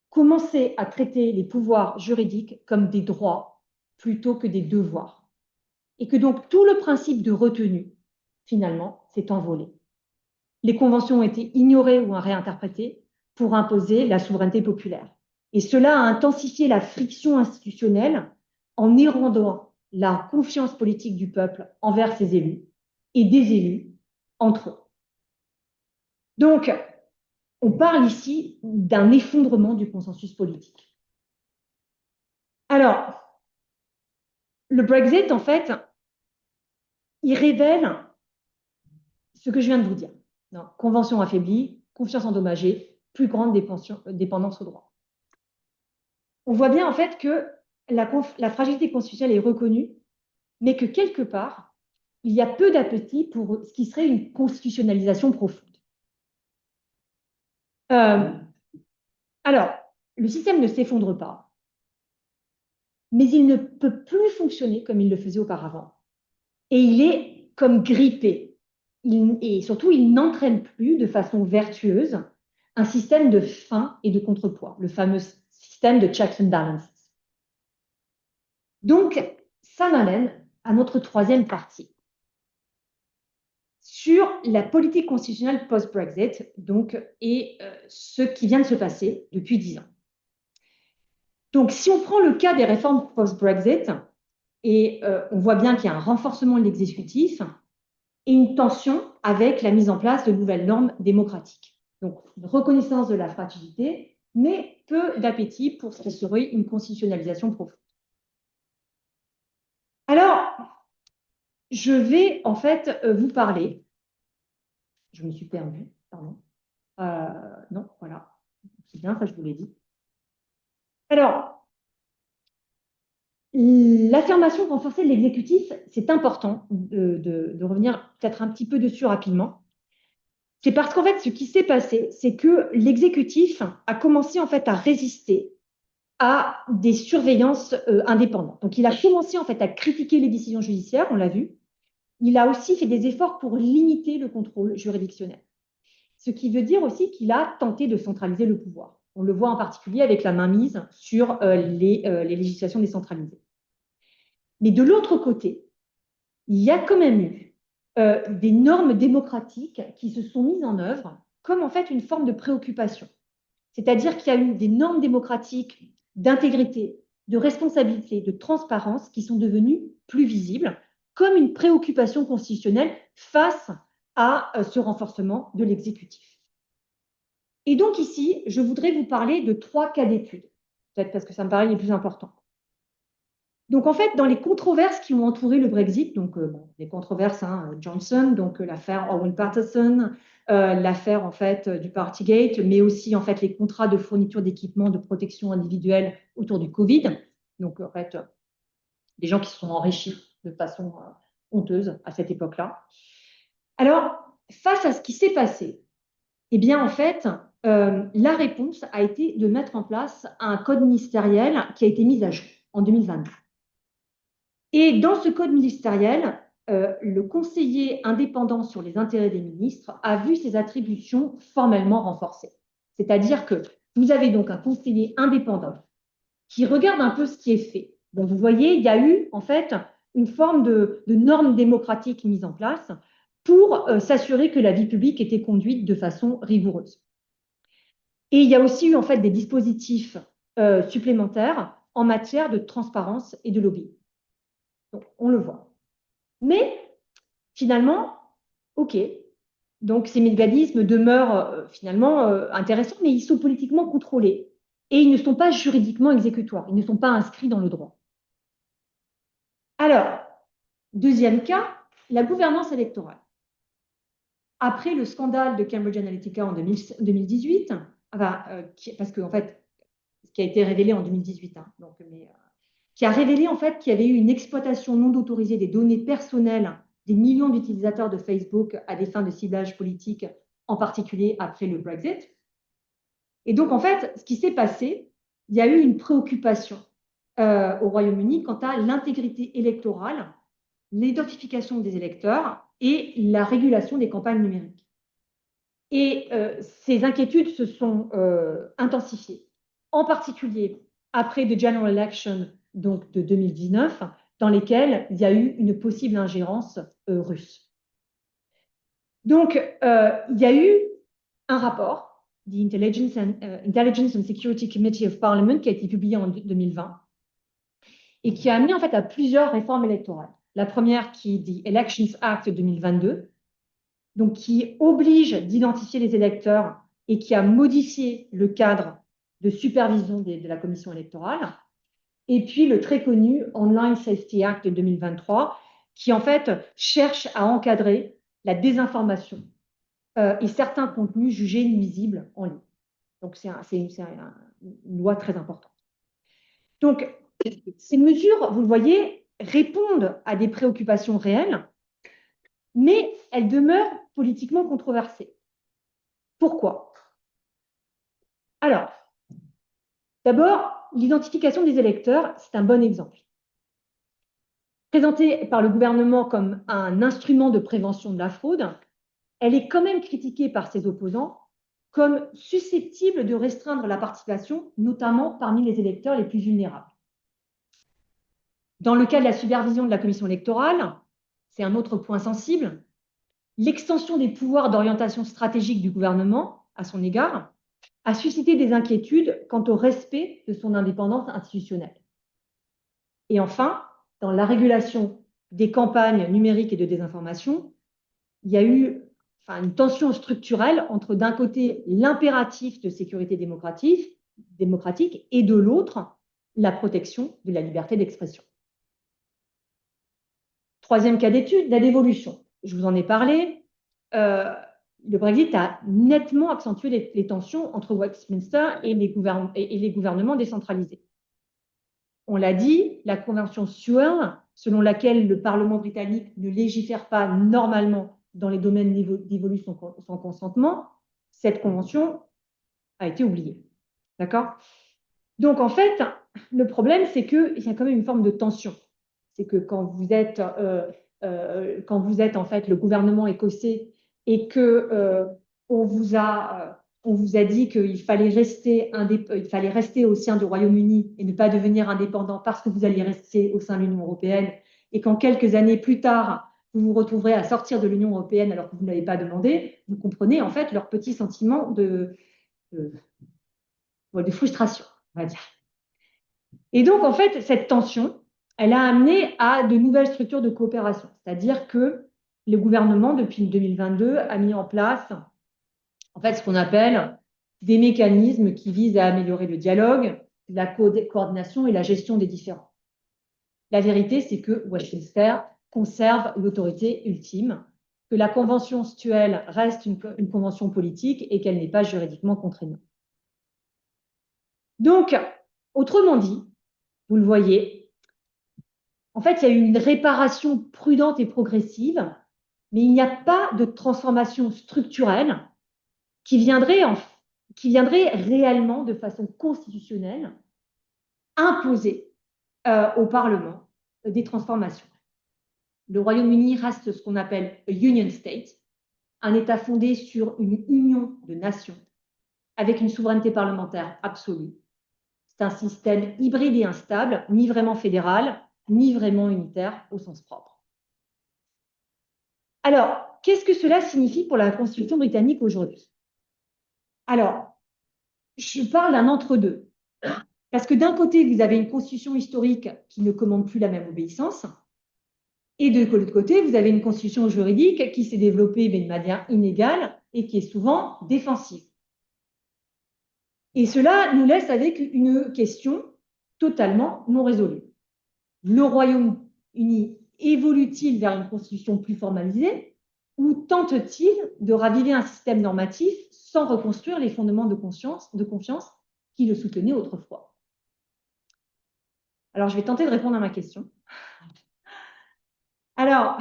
commencer à traiter les pouvoirs juridiques comme des droits plutôt que des devoirs. Et que donc tout le principe de retenue, finalement, s'est envolé. Les conventions ont été ignorées ou réinterprétées pour imposer la souveraineté populaire. Et cela a intensifié la friction institutionnelle en érodant la confiance politique du peuple envers ses élus et des élus entre eux. Donc, on parle ici d'un effondrement du consensus politique. Alors, le Brexit, en fait, il révèle ce que je viens de vous dire. Donc, convention affaiblie, confiance endommagée, plus grande dépendance au droit. On voit bien, en fait, que la fragilité constitutionnelle est reconnue, mais que quelque part, il y a peu d'appétit pour ce qui serait une constitutionnalisation profonde. Alors, le système ne s'effondre pas, mais il ne peut plus fonctionner comme il le faisait auparavant. Et il est comme grippé. Et surtout, il n'entraîne plus de façon vertueuse un système de frein et de contrepoids, le fameux système de checks and balances. Donc, ça m'amène à notre troisième partie sur la politique constitutionnelle post-Brexit, et ce qui vient de se passer depuis 10 ans. Donc, si on prend le cas des réformes post-Brexit, et on voit bien qu'il y a un renforcement de l'exécutif et une tension avec la mise en place de nouvelles normes démocratiques. Donc, une reconnaissance de la fragilité, mais peu d'appétit pour ce qui serait une constitutionnalisation profonde. Alors, je vais en fait vous parler. Je me suis perdue, pardon. Non, voilà. C'est bien, ça je vous l'ai dit. Alors, l'affirmation renforcée de l'exécutif, c'est important de revenir peut-être un petit peu dessus rapidement. C'est parce qu'en fait, ce qui s'est passé, c'est que l'exécutif a commencé en fait à résister à des surveillances indépendantes. Donc, il a commencé en fait à critiquer les décisions judiciaires, on l'a vu. Il a aussi fait des efforts pour limiter le contrôle juridictionnel. Ce qui veut dire aussi qu'il a tenté de centraliser le pouvoir. On le voit en particulier avec la mainmise sur les législations décentralisées. Mais de l'autre côté, il y a quand même eu des normes démocratiques qui se sont mises en œuvre comme en fait une forme de préoccupation. C'est-à-dire qu'il y a eu des normes démocratiques d'intégrité, de responsabilité, de transparence qui sont devenues plus visibles comme une préoccupation constitutionnelle face à ce renforcement de l'exécutif. Et donc ici, je voudrais vous parler de 3 cas d'études, peut-être parce que ça me paraît les plus importants. Donc en fait, dans les controverses qui ont entouré le Brexit, donc les controverses, Johnson, donc l'affaire Owen Paterson, l'affaire en fait du Partygate, mais aussi en fait les contrats de fourniture d'équipements de protection individuelle autour du Covid. Donc en fait, des gens qui se sont enrichis de façon honteuse à cette époque-là. Alors, face à ce qui s'est passé, eh bien en fait, la réponse a été de mettre en place un code ministériel qui a été mis à jour en 2022. Et dans ce code ministériel, le conseiller indépendant sur les intérêts des ministres a vu ses attributions formellement renforcées. C'est-à-dire que vous avez donc un conseiller indépendant qui regarde un peu ce qui est fait. Donc vous voyez, il y a eu en fait une forme de normes démocratiques mise en place pour s'assurer que la vie publique était conduite de façon rigoureuse. Et il y a aussi eu en fait des dispositifs supplémentaires en matière de transparence et de lobbying. Donc, on le voit. Mais finalement, OK, donc ces mécanismes demeurent finalement intéressants, mais ils sont politiquement contrôlés et ils ne sont pas juridiquement exécutoires, ils ne sont pas inscrits dans le droit. Alors, deuxième cas, la gouvernance électorale. Après le scandale de Cambridge Analytica en 2018, parce que en fait, ce qui a été révélé en 2018, qui a révélé en fait qu'il y avait eu une exploitation non autorisée des données personnelles des millions d'utilisateurs de Facebook à des fins de ciblage politique, en particulier après le Brexit. Et donc, en fait, ce qui s'est passé, il y a eu une préoccupation au Royaume-Uni quant à l'intégrité électorale, l'identification des électeurs et la régulation des campagnes numériques. Et ces inquiétudes se sont intensifiées, en particulier après the general election donc de 2019, dans lesquelles il y a eu une possible ingérence russe. Donc, il y a eu un rapport, the Intelligence and Security Committee of Parliament, qui a été publié en 2020 et qui a amené en fait à plusieurs réformes électorales. La première qui est the Elections Act 2022, donc qui oblige d'identifier les électeurs et qui a modifié le cadre de supervision de la commission électorale. Et puis le très connu Online Safety Act de 2023, qui en fait cherche à encadrer la désinformation et certains contenus jugés nuisibles en ligne. Donc c'est une loi très importante. Donc ces mesures, vous le voyez, répondent à des préoccupations réelles, mais elles demeurent politiquement controversées. Pourquoi? Alors, d'abord, l'identification des électeurs, c'est un bon exemple. Présentée par le gouvernement comme un instrument de prévention de la fraude, elle est quand même critiquée par ses opposants comme susceptible de restreindre la participation, notamment parmi les électeurs les plus vulnérables. Dans le cas de la supervision de la commission électorale, c'est un autre point sensible, l'extension des pouvoirs d'orientation stratégique du gouvernement à son égard a suscité des inquiétudes quant au respect de son indépendance institutionnelle. Et enfin, dans la régulation des campagnes numériques et de désinformation, il y a eu une tension structurelle entre, d'un côté, l'impératif de sécurité démocratique et de l'autre, la protection de la liberté d'expression. Troisième cas d'étude, la dévolution. Je vous en ai parlé. Le Brexit a nettement accentué les tensions entre Westminster et les gouvernements décentralisés. On l'a dit, la convention Sewell, selon laquelle le Parlement britannique ne légifère pas normalement dans les domaines dévolus sans consentement, cette convention a été oubliée. D'accord? Donc, en fait, le problème, c'est qu'il y a quand même une forme de tension. C'est que quand vous êtes en fait le gouvernement écossais et que on vous a dit qu'il fallait rester au sein du Royaume-Uni et ne pas devenir indépendant parce que vous alliez rester au sein de l'Union européenne, et qu'en quelques années plus tard, vous vous retrouverez à sortir de l'Union européenne alors que vous ne l'avez pas demandé, vous comprenez en fait leur petit sentiment de frustration, on va dire. Et donc, en fait, cette tension, elle a amené à de nouvelles structures de coopération. C'est-à-dire que le gouvernement, depuis 2022, a mis en place en fait, ce qu'on appelle des mécanismes qui visent à améliorer le dialogue, la coordination et la gestion des différends. La vérité, c'est que Westminster conserve l'autorité ultime, que la convention Sewell reste une convention politique et qu'elle n'est pas juridiquement contraignante. Donc, autrement dit, vous le voyez, en fait, il y a eu une réparation prudente et progressive, mais il n'y a pas de transformation structurelle qui viendrait réellement, de façon constitutionnelle, imposer au Parlement des transformations. Le Royaume-Uni reste ce qu'on appelle a Union State, un État fondé sur une union de nations, avec une souveraineté parlementaire absolue. C'est un système hybride et instable, ni vraiment fédéral, ni vraiment unitaire au sens propre. Alors, qu'est-ce que cela signifie pour la Constitution britannique aujourd'hui? Alors, je parle d'un entre-deux. Parce que d'un côté, vous avez une constitution historique qui ne commande plus la même obéissance, et de l'autre côté, vous avez une constitution juridique qui s'est développée mais de manière inégale et qui est souvent défensive. Et cela nous laisse avec une question totalement non résolue. Le Royaume-Uni évolue-t-il vers une constitution plus formalisée ou tente-t-il de raviver un système normatif sans reconstruire les fondements de confiance qui le soutenaient autrefois? Alors, je vais tenter de répondre à ma question. Alors,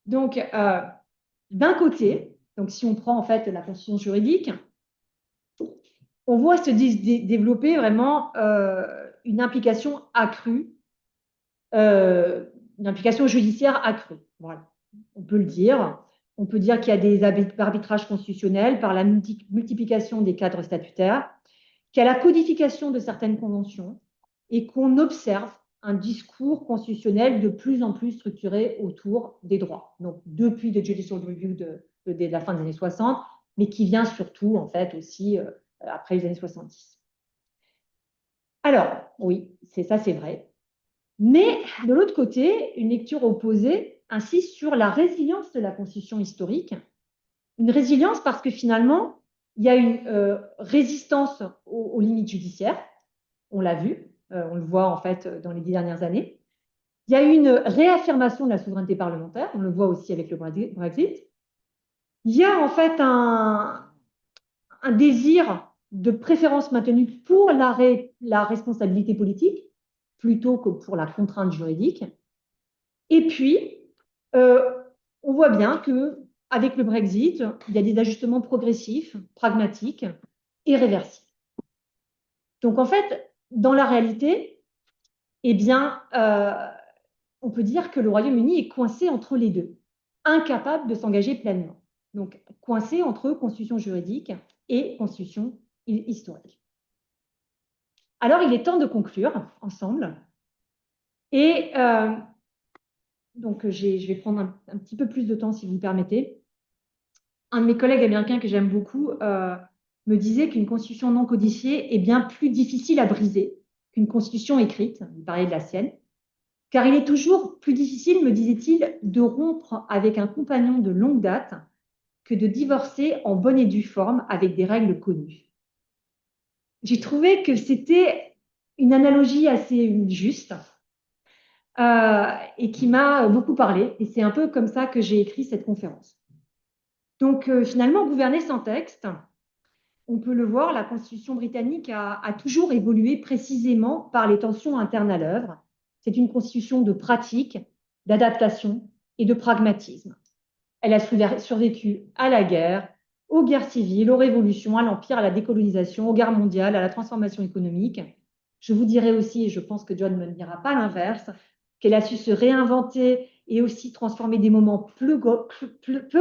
donc, d'un côté, donc si on prend en fait la constitution juridique, on voit se développer vraiment une implication accrue, une implication judiciaire accrue. Voilà, on peut le dire. On peut dire qu'il y a des arbitrages constitutionnels par la multiplication des cadres statutaires, qu'il y a la codification de certaines conventions et qu'on observe un discours constitutionnel de plus en plus structuré autour des droits. Donc, depuis le Judicial Review de la fin des années 60, mais qui vient surtout, en fait, aussi après les années 70. Alors, oui, c'est vrai. Mais, de l'autre côté, une lecture opposée insiste sur la résilience de la Constitution historique. Une résilience parce que finalement, il y a une résistance aux limites judiciaires. On l'a vu, on le voit en fait dans les 10 dernières années. Il y a une réaffirmation de la souveraineté parlementaire, on le voit aussi avec le Brexit. Il y a en fait un désir de préférence maintenue pour la responsabilité politique plutôt que pour la contrainte juridique. Et puis, on voit bien qu'avec le Brexit, il y a des ajustements progressifs, pragmatiques et réversibles. Donc en fait, dans la réalité, eh bien, on peut dire que le Royaume-Uni est coincé entre les deux, incapable de s'engager pleinement. Donc, coincé entre constitution juridique et constitution historique. Alors, il est temps de conclure ensemble Et donc, je vais prendre un petit peu plus de temps, si vous me permettez. Un de mes collègues américains que j'aime beaucoup me disait qu'une constitution non codifiée est bien plus difficile à briser qu'une constitution écrite. Il parlait de la sienne. Car il est toujours plus difficile, me disait-il, de rompre avec un compagnon de longue date que de divorcer en bonne et due forme avec des règles connues. J'ai trouvé que c'était une analogie assez juste et qui m'a beaucoup parlé. Et c'est un peu comme ça que j'ai écrit cette conférence. Donc finalement, gouverner sans texte, on peut le voir, la Constitution britannique a toujours évolué précisément par les tensions internes à l'œuvre. C'est une constitution de pratique, d'adaptation et de pragmatisme. Elle a survécu à la guerre, aux guerres civiles, aux révolutions, à l'Empire, à la décolonisation, aux guerres mondiales, à la transformation économique. Je vous dirai aussi, et je pense que John ne me dira pas l'inverse, qu'elle a su se réinventer et aussi transformer des moments peu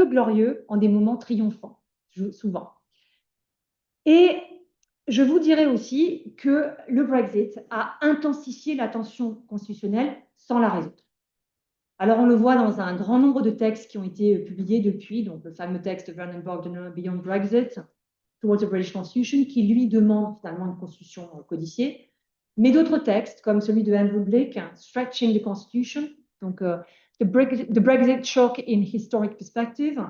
glorieux en des moments triomphants, souvent. Et je vous dirai aussi que le Brexit a intensifié la tension constitutionnelle sans la résoudre. Alors, on le voit dans un grand nombre de textes qui ont été publiés depuis, donc le fameux texte Vernon Bogdanor Beyond Brexit, Towards a British Constitution, qui lui demande finalement une constitution codifiée, mais d'autres textes, comme celui de Andrew Blake, Stretching the Constitution, donc the Brexit Shock in Historic Perspective,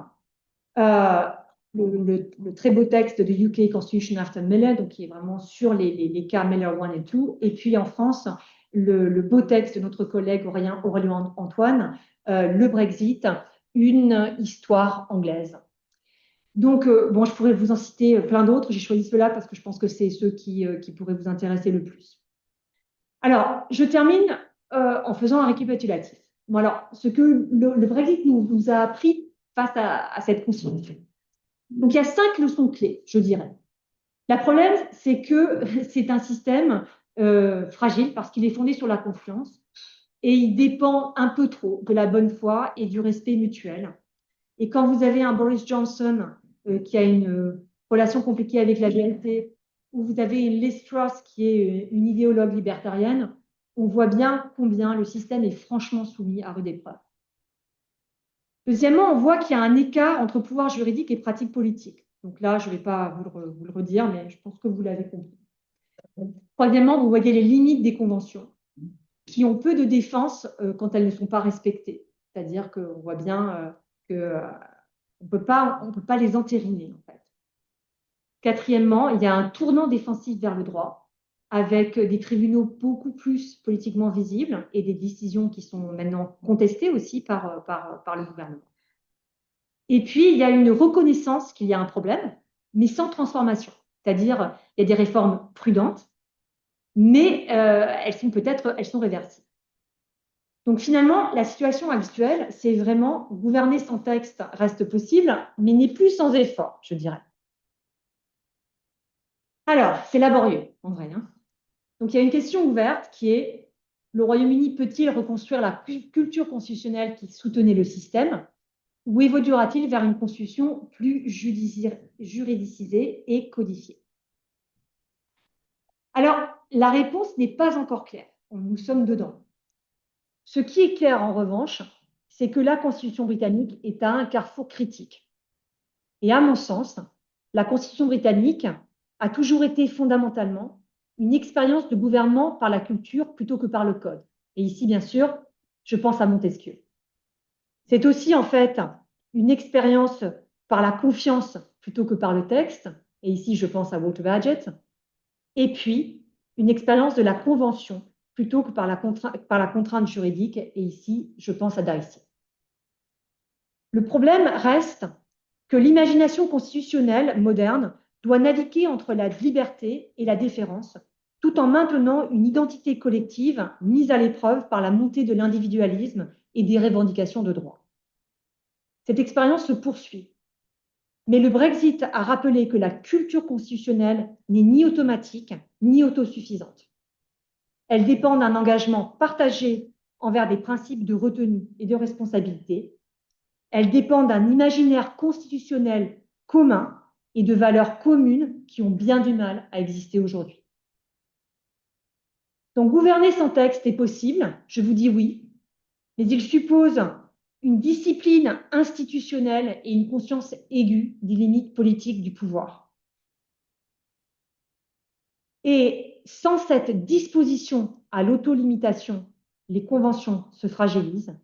le très beau texte de UK Constitution After Miller, donc qui est vraiment sur les cas Miller 1 et 2, et puis en France, le beau texte de notre collègue Aurélien Antoine, le Brexit, une histoire anglaise. Donc, bon, je pourrais vous en citer plein d'autres. J'ai choisi ceux-là parce que je pense que c'est ceux qui pourraient vous intéresser le plus. Alors, je termine en faisant un récapitulatif. Bon, alors, ce que le Brexit nous a appris face à cette constitution. Donc, il y a 5 leçons clés, je dirais. Le problème, c'est que c'est un système fragile parce qu'il est fondé sur la confiance et il dépend un peu trop de la bonne foi et du respect mutuel. Et quand vous avez un Boris Johnson qui a une relation compliquée avec la BNP, ou vous avez une Liz Truss qui est une idéologue libertarienne, on voit bien combien le système est franchement soumis à rude épreuve. Deuxièmement, on voit qu'il y a un écart entre pouvoir juridique et pratique politique. Donc là, je ne vais pas vous le redire, mais je pense que vous l'avez compris. Troisièmement, vous voyez les limites des conventions qui ont peu de défense quand elles ne sont pas respectées. C'est-à-dire qu'on voit bien qu'on ne peut pas les entériner, en fait. Quatrièmement, il y a un tournant défensif vers le droit, avec des tribunaux beaucoup plus politiquement visibles et des décisions qui sont maintenant contestées aussi par le gouvernement. Et puis, il y a une reconnaissance qu'il y a un problème, mais sans transformation. C'est-à-dire, il y a des réformes prudentes, mais elles sont réversibles. Donc finalement, la situation actuelle, c'est vraiment gouverner sans texte reste possible, mais n'est plus sans effort, je dirais. Alors, c'est laborieux, en vrai. Donc il y a une question ouverte qui est, le Royaume-Uni peut-il reconstruire la culture constitutionnelle qui soutenait le système, ou évoluera-t-il vers une constitution plus juridicisée et codifiée? Alors, la réponse n'est pas encore claire. Nous sommes dedans. Ce qui est clair, en revanche, c'est que la Constitution britannique est à un carrefour critique. Et à mon sens, la Constitution britannique a toujours été fondamentalement une expérience de gouvernement par la culture plutôt que par le code. Et ici, bien sûr, je pense à Montesquieu. C'est aussi, en fait, une expérience par la confiance plutôt que par le texte. Et ici, je pense à Walter Bagehot. Et puis, une expérience de la convention plutôt que par la contrainte juridique. Et ici, je pense à Dicey. Le problème reste que l'imagination constitutionnelle moderne doit naviguer entre la liberté et la déférence, tout en maintenant une identité collective mise à l'épreuve par la montée de l'individualisme et des revendications de droit. Cette expérience se poursuit. Mais le Brexit a rappelé que la culture constitutionnelle n'est ni automatique ni autosuffisante. Elle dépend d'un engagement partagé envers des principes de retenue et de responsabilité. Elle dépend d'un imaginaire constitutionnel commun et de valeurs communes qui ont bien du mal à exister aujourd'hui. Donc, gouverner sans texte est possible, je vous dis oui, mais il suppose une discipline institutionnelle et une conscience aiguë des limites politiques du pouvoir. Et sans cette disposition à l'autolimitation, les conventions se fragilisent.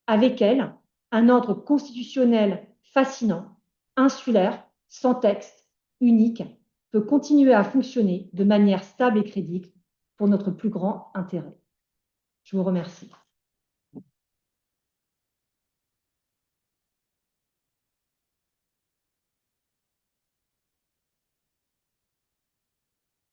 Avec elles, un ordre constitutionnel fascinant, insulaire, sans texte, unique, peut continuer à fonctionner de manière stable et crédible pour notre plus grand intérêt. Je vous remercie.